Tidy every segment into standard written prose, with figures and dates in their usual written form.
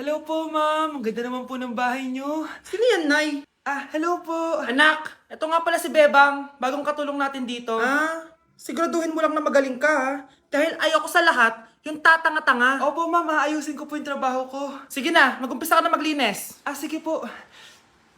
Hello po, ma'am. Ang ganda naman po ng bahay niyo. Sino yan, Nay? Hello po. Anak, ito nga pala si Bebang, bagong katulong natin dito. Siguraduhin mo lang na magaling ka, ha? Dahil ayoko sa lahat, yung tatanga-tanga. Opo, ma'am. Aayusin ko po yung trabaho ko. Sige na, mag-umpisa ka na maglinis. Sige po.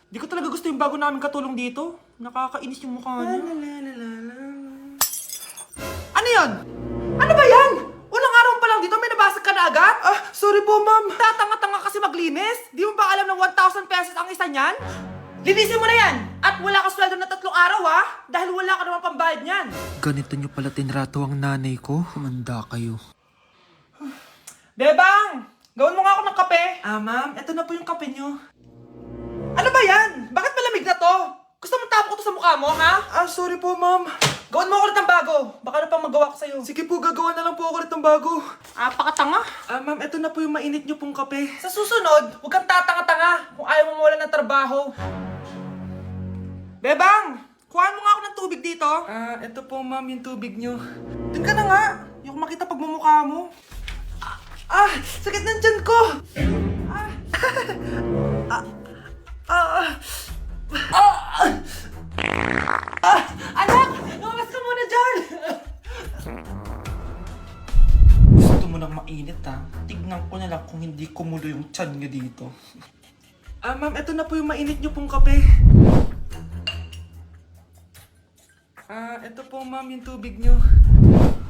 Di ko talaga gusto yung bago namin katulong dito. Nakakainis yung mukha niya. Ano yun? Ano ba yan? Unang araw pa lang dito, may nabasag ka na agad? Sorry po, ma'am. Tatanga-tanga kasi maglinis? Di mo ba alam ng 1,000 pesos ang isa niyan? Linisin mo na yan! At wala ka sweldo na 3 araw, ha? Dahil wala ka naman pambayad niyan. Ganito nyo pala tinrato ang nanay ko. Humanda kayo. Bebang! Gawin mo nga ako ng kape. Ma'am. Ito na po yung kape niyo. Ano ba yan? Bakit malamig na to? Gusto mo tapo ko to sa mukha mo, ha? Sorry po, ma'am. Gawin mo ako ulit ng bago. Baka ano pang magawa ko sa'yo. Sige po, gagawa na lang po ako ulit ng bago. Pakatanga. Ma'am, ito na po yung mainit niyo pong kape. Sa susunod, huwag kang tatanga-tanga kung ayaw mo mawala ng trabaho. Bebang! Kuhaan mo nga ako ng tubig dito. Ito po, ma'am, yung tubig niyo. Doon ka na nga. Yung makita pagmumukha mo. Sakit ng tiyan ko! Anak! Lumabas ka muna dyan! Gusto mo nang mainit, ha? Tignan ko na lang kung hindi kumulo yung tiyan niyo dito. Ma'am, ito na po yung mainit niyo pong kape. Ito po, ma'am, yung tubig niyo.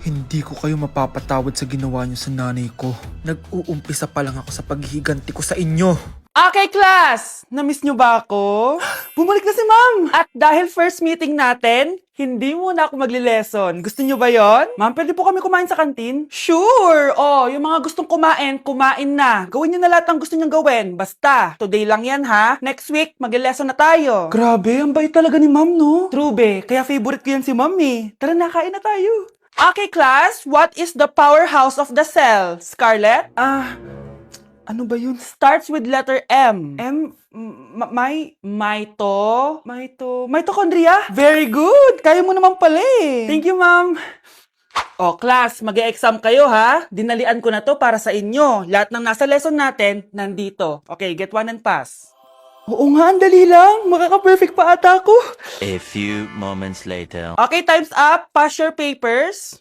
Hindi ko kayo mapapatawad sa ginawa nyo sa nanay ko. Nag-uumpisa pa lang ako sa paghihiganti ko sa inyo. Okay, class! Namiss nyo ba ako? Bumalik na si ma'am! At dahil first meeting natin, hindi muna ako magli-lesson. Gusto nyo ba yon? Ma'am, pwede po kami kumain sa kantin? Sure! Oh, yung mga gustong kumain, kumain na. Gawin nyo na lahat ng gusto nyong gawin. Basta, today lang yan ha. Next week, magli-lesson na tayo. Grabe, ang bait talaga ni ma'am, no? True be, kaya favorite ko yan si ma'am eh. Tara na, kain na tayo. Okay, class, what is the powerhouse of the cell? Scarlett? Ano ba yun? Starts with letter M. Mitochondria? Very good! Kaya mo naman pala eh. Thank you, ma'am. O, class, mag-e-exam kayo, ha? Dinalian ko na to para sa inyo. Lahat ng nasa lesson natin, nandito. Okay, get one and pass. Oo nga, ang dali lang. Makaka-perfect pa ata ako. A few moments later. Okay, time's up. Pass your papers.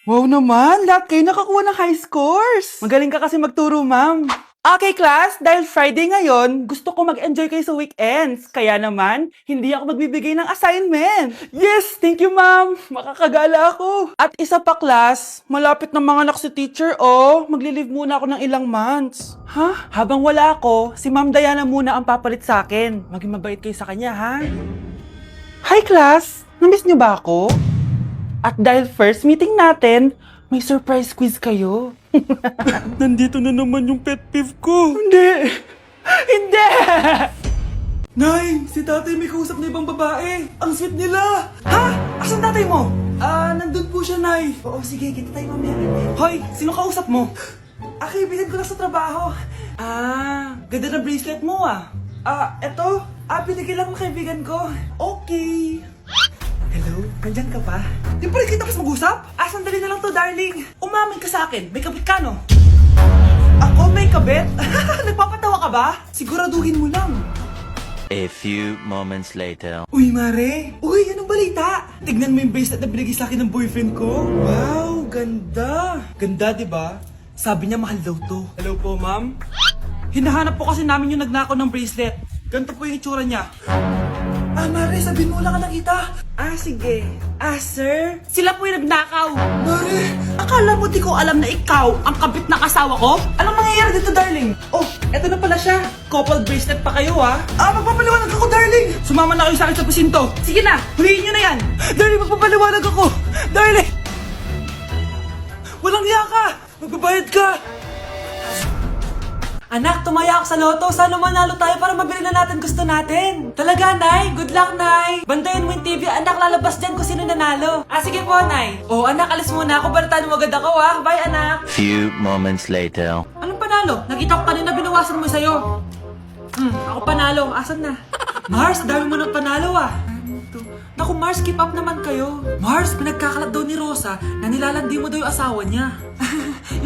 Wow naman, lahat kayo nakakuha ng high scores. Magaling ka kasi magturo, ma'am. Okay, class, dahil Friday ngayon, gusto ko mag-enjoy kayo sa weekends. Kaya naman, hindi ako magbibigay ng assignment. Yes, thank you ma'am. Makakagala ako. At isa pa, class, malapit na mga anak si teacher, oh. Magli-leave muna ako ng ilang months. Ha? Habang wala ako, si Ma'am Diana muna ang papalit sa akin. Maging mabait kayo sa kanya, ha? Hi, class! Namiss niyo ba ako? At dahil first meeting natin, may surprise quiz kayo. Nandito na naman yung pet peeve ko. Hindi! Hindi! Nay, si tatay may kausap na ibang babae. Ang sweet nila. Ha? Asan tatay mo? Nandun po siya, Nay. Oo, sige, kita tayo mamaya. Hoy, sino kausap mo? Kaibigan ko lang sa trabaho. Ganda ng bracelet mo Eto. Binigay lang ng kaibigan ko. Okay. Hello? Nandyan ka pa? Di pa rin kita pas mag-usap? Sandali na lang to, darling. Umamin ka sa akin. May kabit ka, no? Ako may kabet? Nagpapatawa ka ba? Siguraduhin mo lang. A few moments later. Uy, Mare! Uy, anong balita? Tignan mo yung bracelet na binigay sa akin ng boyfriend ko. Wow, ganda! Ganda, di ba? Sabi niya mahal daw to. Hello po, ma'am? Hinahanap po kasi namin yung nagnakaw ng bracelet. Ganito po yung itsura niya. Mare, sabihin mo lang ka nakita. Sige. Sir? Sila po yung nagnakaw. Mare! Akala mo di ko alam na ikaw ang kabit ng asawa ko? Anong nangyayari dito, darling? Oh, eto na pala siya. Couple bracelet pa kayo, ha? Magpapaliwanag ako, darling! Sumama na kayo sa akin sa presinto. Sige na, huliin nyo na yan. Darling, magpapaliwanag ako! Darling! Walang hiya ka! Magbabayad ka! Anak, tumaya ako sa loto. Sana manalo tayo para mabili na natin gusto natin. Talaga, Nay? Good luck, Nay. Bantayan mo yung TV. Anak, lalabas dyan kung sino nanalo. Sige po, Nay. Oh, anak, alis muna ako. Balitaan mo agad ako, ha? Bye, anak. Few moments later. Anong panalo? Nakita ko kanina binawasan mo sa'yo. Ako panalo. Asan na? Mars, dami mo ng panalo, Naku, Mars, keep up naman kayo. Mars, pinagkakalat daw ni Rosa na nilalandi mo daw yung asawa niya.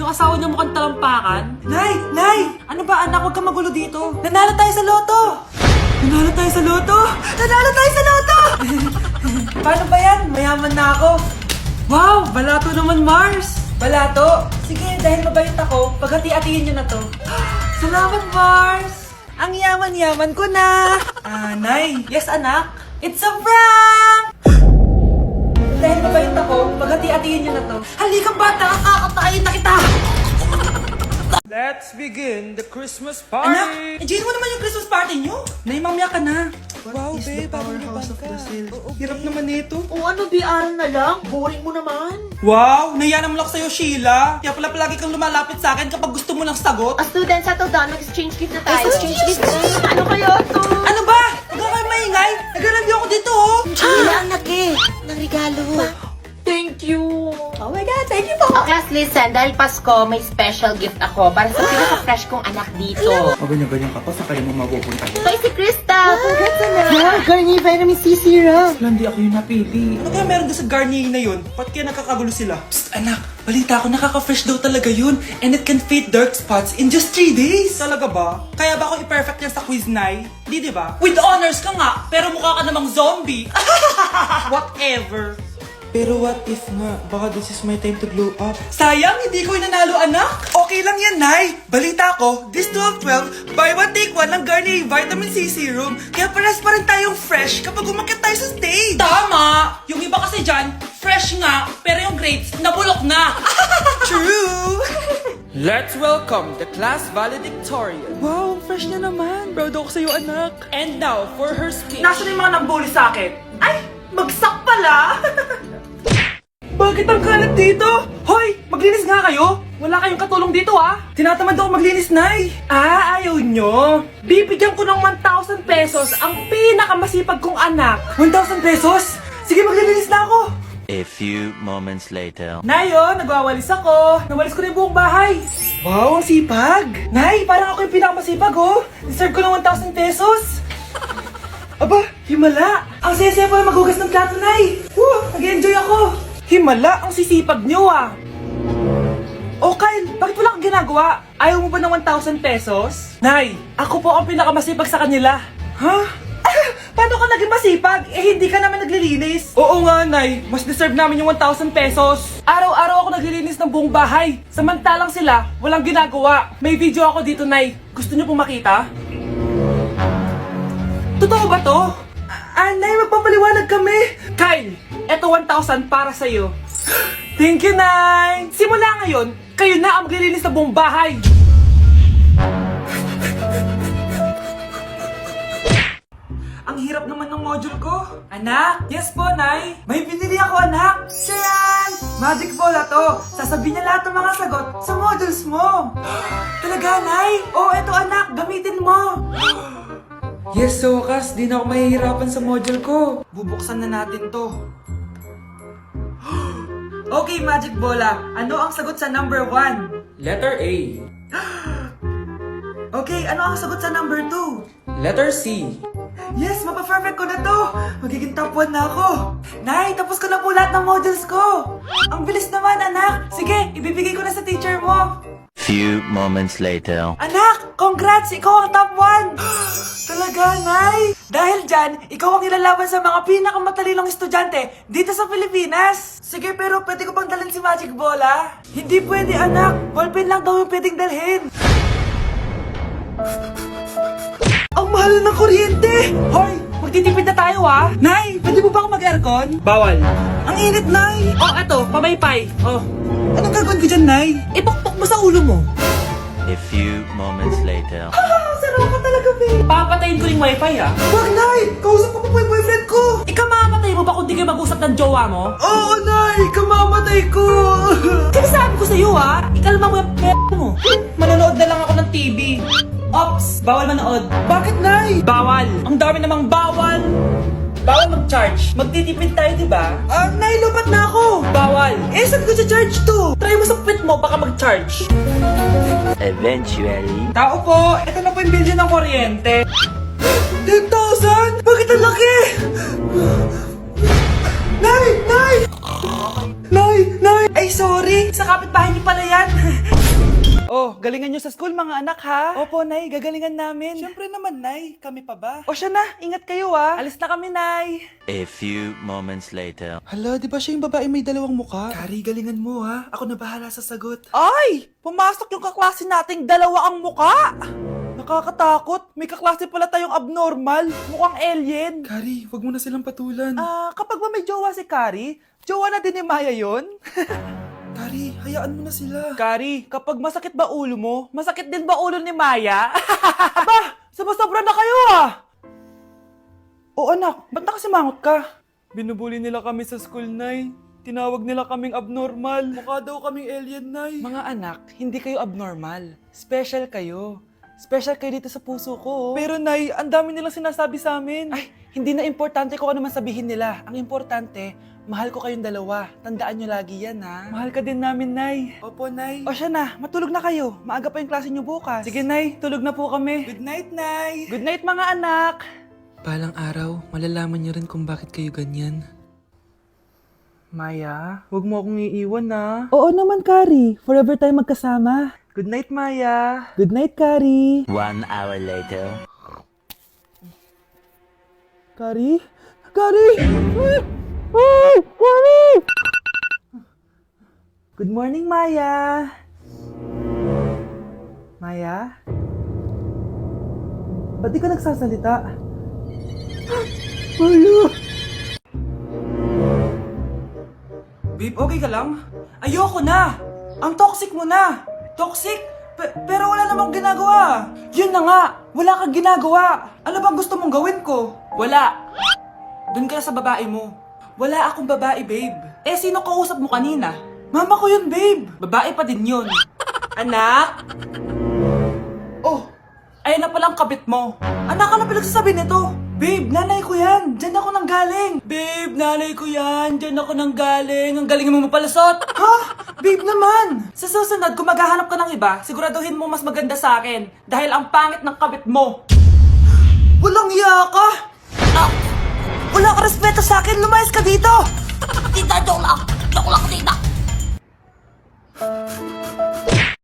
Yung asawa niya mukhang talampakan. Nay! Nay! Ano ba anak? Huwag kang magulo dito. Nanalo tayo sa loto! Nanalo tayo sa loto! Nanalo tayo sa loto! Paano ba yan? Mayaman na ako. Wow! Balato naman, Mars! Balato? Sige, dahil mabait ako, paghati-hatiin niyo na to. Salamat, Mars! Ang yaman-yaman ko na! Nay! Yes, anak? It's a prank! Dahil mabait ako, paghati-hatiin niyo na to. Halika bata, kakatayin na kita! Let's begin the Christmas Anak, party! enjoy mo naman yung Christmas party niyo. Naimamya ka na. Wow, babe, parang House of Brazil. Hirap naman nito. O ano, BR na lang? Boring mo naman. Wow, nahiya naman ako sa'yo, Sheila. Kaya pala palagi kang lumalapit sa akin kapag gusto mo ng sagot. A student, settle down. Mag-exchange gift na tayo. Exchange gift na. Ano kaya to? Ano ba? Huwag ka kayo maingay. Nag-review ako dito, oh. Sheila, anak eh. Ng regalo. Thank you. Oh my God, thank you po. Oh, class, listen. Dahil Pasko, may special gift ako para sa pinaka-fresh kong anak dito. O ganyan-ganyan ka pa, saan kayo mo mapupunta? Ito ay si Krista. Congrats na. Yeah, Garnier Vitamin C Serum. Hindi ako yung napili. Ano kaya meron doon sa Garnier na yun? Ba't kaya nakakagulo sila? Psst, anak. Balita ko, nakaka-fresh daw talaga yun. And it can fade dark spots in just 3 days. Talaga ba? Kaya ba ako i-perfect yan sa quiz, Nay? Di ba? With honors ka nga, pero mukha ka namang zombie. Whatever. Pero what if nga, baka this is my time to glow up? Sayang, hindi ko inanalo, anak. Okay lang yan, Nay. Balita ko, this 12-12, buy one take one ng Garnier Vitamin C Serum. Kaya pares pa rin tayong fresh kapag umakyat tayo sa stage. Tama! Yung iba kasi dyan, fresh nga, pero yung grades, nabulok na. True! Let's welcome the class valedictorian. Wow, fresh na naman. Proud ako sa'yo, anak. And now, for her speech. Nasaan yung mga nambuli sa akin? Ay, bagsak pala! Bakit ang kalat dito? Hoy, maglinis nga kayo! Wala kayong katulong dito ah! Tinatamad ako maglinis, Nay! Ayaw nyo! Bibigyan ko ng 1,000 pesos ang pinakamasipag kong anak! 1,000 pesos? Sige, maglilinis na ako! A few moments later. Nay, oh, nagwawalis ako! Nawalis ko na yung buong bahay! Wow, ang sipag! Nay, parang ako yung pinakamasipag, oh! Deserve ko ng 1,000 pesos! Aba, himala! Ang saya-saya pala maghugas ng plato, Nay! Woo! Nag-enjoy ako! Himala, ang sisipag nyo ah! Oh, Kyle, bakit wala kang ginagawa? Ayaw mo ba ng 1,000 pesos? Nay, ako po ang pinakamasipag sa kanila. Ha? Paano ka naging masipag? Eh, hindi ka naman naglilinis. Oo nga, Nay. Mas deserve namin yung 1,000 pesos. Araw-araw ako naglilinis ng buong bahay. Samantalang sila, walang ginagawa. May video ako dito, Nay. Gusto niyo pong makita? Totoo ba to? Nay, magpapaliwanag kami. Kyle, eto 1,000 para sa'yo. Thank you, Nay. Simula ngayon, kayo na ang maglilinis ng buong bahay. Ang hirap naman ng module ko. Anak? Yes po, Nay. May binili ako, anak. Tiyan! Magic bola to. Sasabihin niya lahat ng mga sagot sa modules mo. Talaga, Nay? Oh, eto anak. Gamitin mo. Yes, so wakas, di na ako mahihirapan sa module ko. Bubuksan na natin to. Okay, Magic Bola. Ano ang sagot sa number 1? Letter A. Okay, ano ang sagot sa number 2? Letter C. Yes, mapa-perfect ko na to! Magiging top 1 na ako! Nay, tapos ko na po lahat ng models ko! Ang bilis naman, anak! Sige, ibibigay ko na sa teacher mo! Few moments later. Anak, congrats! Ikaw ang top 1! Talaga, Nay! Dahil dyan, ikaw ang ilalaban sa mga pinakamatalinong estudyante dito sa Pilipinas! Sige, pero pwede ko bang dalhin si Magic Bola? Hindi pwede, anak! Ballpen lang daw yung pwedeng dalhin! Ang mahal ng kuryente! Hoy! Magtitipid na tayo ah! Nay! Pwede mo ba ako mag-aircon? Bawal. Ang init, Nay! Oh, eto, pamaypay. Oh. Anong gagawin ko dyan, Nay? Ipokpok mo sa ulo mo. A few moments later. Sarap ka talaga, babe. Papatayin ko rin wifi ah. Wag, Nay! Kausap ko pa yung boyfriend ko! Ikaw mamamatay mo ba kung di kayo mag-usap ng jowa mo? Oo, Nay! Kamamatay ko! Sinasabi ko sa'yo ah! Ikalma mo yung mo. Manonood na lang ako ng TV. Ops! Bawal manood. Bakit, Nay? Bawal. Ang dami namang bawal. Bawal mag-charge. Magtitipid tayo, di ba? Nay, lupat na ako. Bawal. Eh, saan ko charge to? Try mo sa pit mo, baka mag-charge. Eventually. Tao po, ito na po yung bill ng kuryente. 10,000? Bakit ang laki? Nay! Nay! Nay! Nay! Ay, sorry! Sa kapitbahay niyo pala yan! Oh, galingan nyo sa school mga anak ha? Opo, Nay, gagalingan namin. Siyempre naman, Nay. Kami pa ba? O siya na, ingat kayo ha. Alis na kami, Nay. A few moments later. Hala, di ba siya yung babae may dalawang muka? Kari, galingan mo ha. Ako na bahala sa sagot. Ay! Pumasok yung kaklase nating dalawa ang muka! Nakakatakot. May kaklase pala tayong abnormal. Mukhang alien. Kari, wag mo na silang patulan. Kapag ba may jowa si Kari, jowa na din ni Maya yon? Kari, hayaan mo na sila. Kari, kapag masakit ba ulo mo, masakit din ba ulo ni Maya? Aba, sobra na kayo ah! O anak, ba't nakasimangot ka? Binubuli nila kami sa school, Nay. Tinawag nila kaming abnormal. Mukha daw kaming alien, Nay. Mga anak, hindi kayo abnormal. Special kayo. Special kayo dito sa puso ko. Pero Nay, ang dami nilang sinasabi sa amin. Ay, hindi na importante kung ano man sabihin nila. Ang importante, mahal ko kayong dalawa. Tandaan nyo lagi yan, ha? Mahal ka din namin, Nay. Opo, Nay. O siya na, matulog na kayo. Maaga pa yung klase nyo bukas. Sige, Nay, tulog na po kami. Good night, Nay. Good night, mga anak! Balang araw, malalaman niyo rin kung bakit kayo ganyan. Maya, huwag mo akong iiwan, na. Oo naman, Kari. Forever tayo magkasama. Good night, Maya. Good night, Kari. 1 hour later. Kari? Kari! Ay, Kari! Good morning, Maya. Maya? Ba't di ka nagsasalita? Maya! Babe, okay ka lang? Ayoko na! Ang toxic mo na! Toxic? Pero wala namang ginagawa! Yun na nga! Wala kang ginagawa! Ano bang gusto mong gawin ko? Wala! Doon ka na sa babae mo. Wala akong babae, babe. Eh, sino kausap mo kanina? Mama ko yun, babe! Babae pa din yun. Anak? Oh! Ayun na palang kabit mo. Anak, ano pinagsasabi nito? Babe, nanay ko yan. Diyan ako nang galing. Babe, nanay ko yan. Diyan ako nang galing. Ang galing mo mapalasot. Ha? Babe naman. Sa susunod, kung maghahanap ka ng iba, siguraduhin mo mas maganda sa akin. Dahil ang pangit ng kabit mo. Walang iya ka. Wala ka respeto sa akin. Lumayas ka dito. Tita, joke lang. Joke lang, tita.